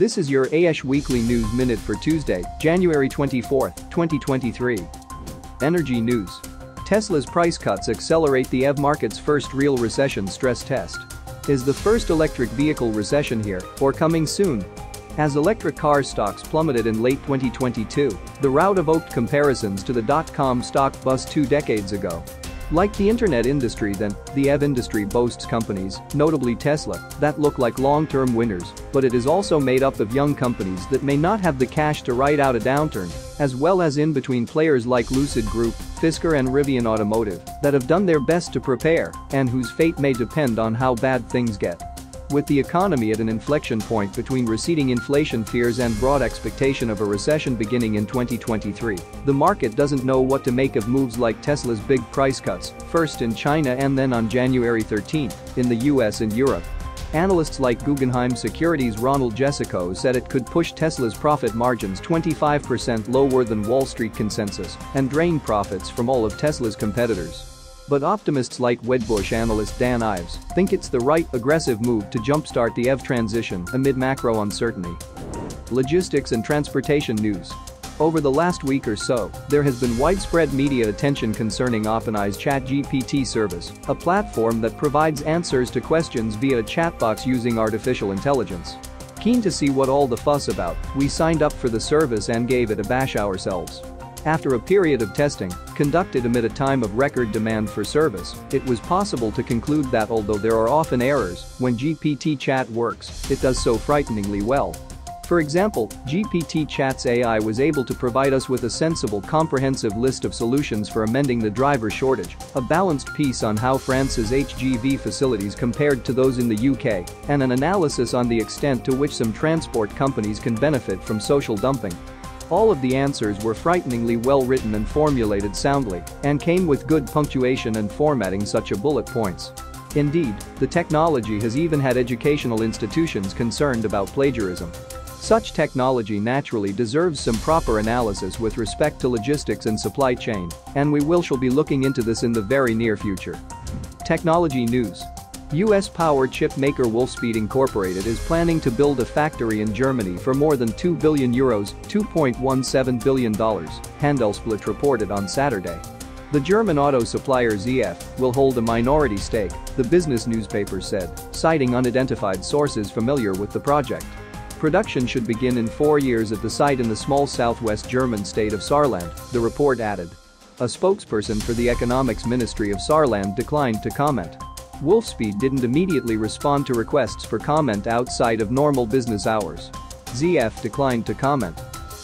This is your AESH Weekly News Minute for Tuesday, January 24, 2023. Energy news. Tesla's price cuts accelerate the EV market's first real recession stress test. Is the first electric vehicle recession here, or coming soon? As electric car stocks plummeted in late 2022, the rout evoked comparisons to the dot-com stock bust 2 decades ago. Like the internet industry then, the EV industry boasts companies, notably Tesla, that look like long-term winners, but it is also made up of young companies that may not have the cash to ride out a downturn, as well as in-between players like Lucid Group, Fisker and Rivian Automotive that have done their best to prepare and whose fate may depend on how bad things get. With the economy at an inflection point between receding inflation fears and broad expectation of a recession beginning in 2023, the market doesn't know what to make of moves like Tesla's big price cuts, first in China and then on January 13 in the US and Europe. Analysts like Guggenheim Securities' Ronald Jessico said it could push Tesla's profit margins 25% lower than Wall Street consensus and drain profits from all of Tesla's competitors. But optimists like Wedbush analyst Dan Ives think it's the right aggressive move to jumpstart the EV transition amid macro uncertainty. Logistics and transportation news. Over the last week or so, there has been widespread media attention concerning OpenAI's ChatGPT service, a platform that provides answers to questions via a chat box using artificial intelligence. Keen to see what all the fuss about, we signed up for the service and gave it a bash ourselves. After a period of testing, conducted amid a time of record demand for service, it was possible to conclude that although there are often errors when GPT chat works, it does so frighteningly well. For example, GPT Chat's AI was able to provide us with a sensible, comprehensive list of solutions for amending the driver shortage, a balanced piece on how France's HGV facilities compared to those in the UK, and an analysis on the extent to which some transport companies can benefit from social dumping. All of the answers were frighteningly well written and formulated soundly, and came with good punctuation and formatting such as bullet points. Indeed, the technology has even had educational institutions concerned about plagiarism. Such technology naturally deserves some proper analysis with respect to logistics and supply chain, and we shall be looking into this in the very near future. Technology news. US-powered chip maker Wolfspeed Incorporated is planning to build a factory in Germany for more than €2 billion, $2.17 billion, Handelsblatt reported on Saturday. The German auto supplier ZF will hold a minority stake, the business newspaper said, citing unidentified sources familiar with the project. Production should begin in 4 years at the site in the small southwest German state of Saarland, the report added. A spokesperson for the Economics Ministry of Saarland declined to comment. Wolfspeed didn't immediately respond to requests for comment outside of normal business hours. ZF declined to comment.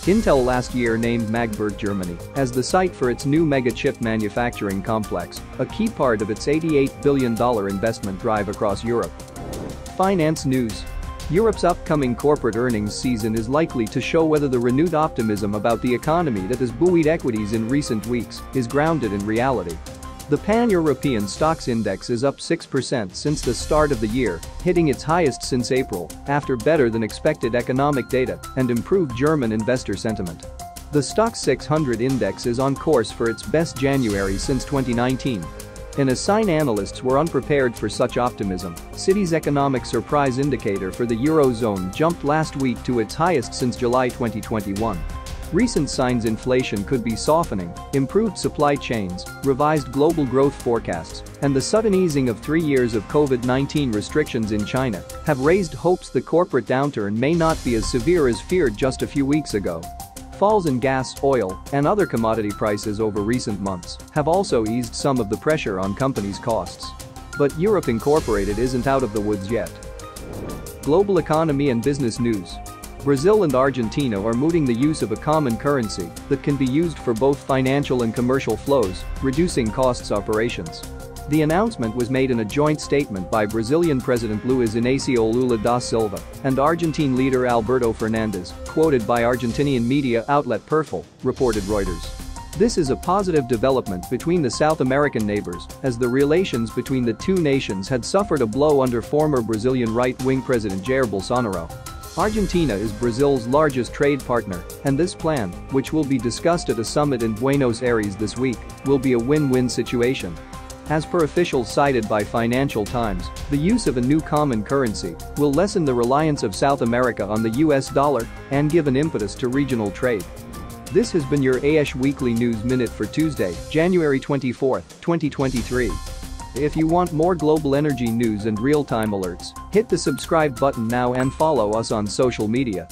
Intel last year named Magdeburg, Germany, as the site for its new mega-chip manufacturing complex, a key part of its $88 billion investment drive across Europe. Finance news. Europe's upcoming corporate earnings season is likely to show whether the renewed optimism about the economy that has buoyed equities in recent weeks is grounded in reality. The Pan-European Stocks Index is up 6% since the start of the year, hitting its highest since April, after better-than-expected economic data and improved German investor sentiment. The Stoxx 600 index is on course for its best January since 2019. In a sign analysts were unprepared for such optimism, Citi's economic surprise indicator for the Eurozone jumped last week to its highest since July 2021. Recent signs inflation could be softening, improved supply chains, revised global growth forecasts, and the sudden easing of 3 years of COVID-19 restrictions in China have raised hopes the corporate downturn may not be as severe as feared just a few weeks ago. Falls in gas, oil, and other commodity prices over recent months have also eased some of the pressure on companies' costs. But Europe Incorporated isn't out of the woods yet. Global economy and business news. Brazil and Argentina are mooting the use of a common currency that can be used for both financial and commercial flows, reducing costs operations. The announcement was made in a joint statement by Brazilian President Luiz Inácio Lula da Silva and Argentine leader Alberto Fernandes, quoted by Argentinian media outlet Perfil, reported Reuters. This is a positive development between the South American neighbors, as the relations between the two nations had suffered a blow under former Brazilian right-wing President Jair Bolsonaro. Argentina is Brazil's largest trade partner, and this plan, which will be discussed at a summit in Buenos Aires this week, will be a win-win situation. As per officials cited by Financial Times, the use of a new common currency will lessen the reliance of South America on the US dollar and give an impetus to regional trade. This has been your AESH Weekly News Minute for Tuesday, January 24, 2023. If you want more global energy news and real-time alerts, hit the subscribe button now and follow us on social media.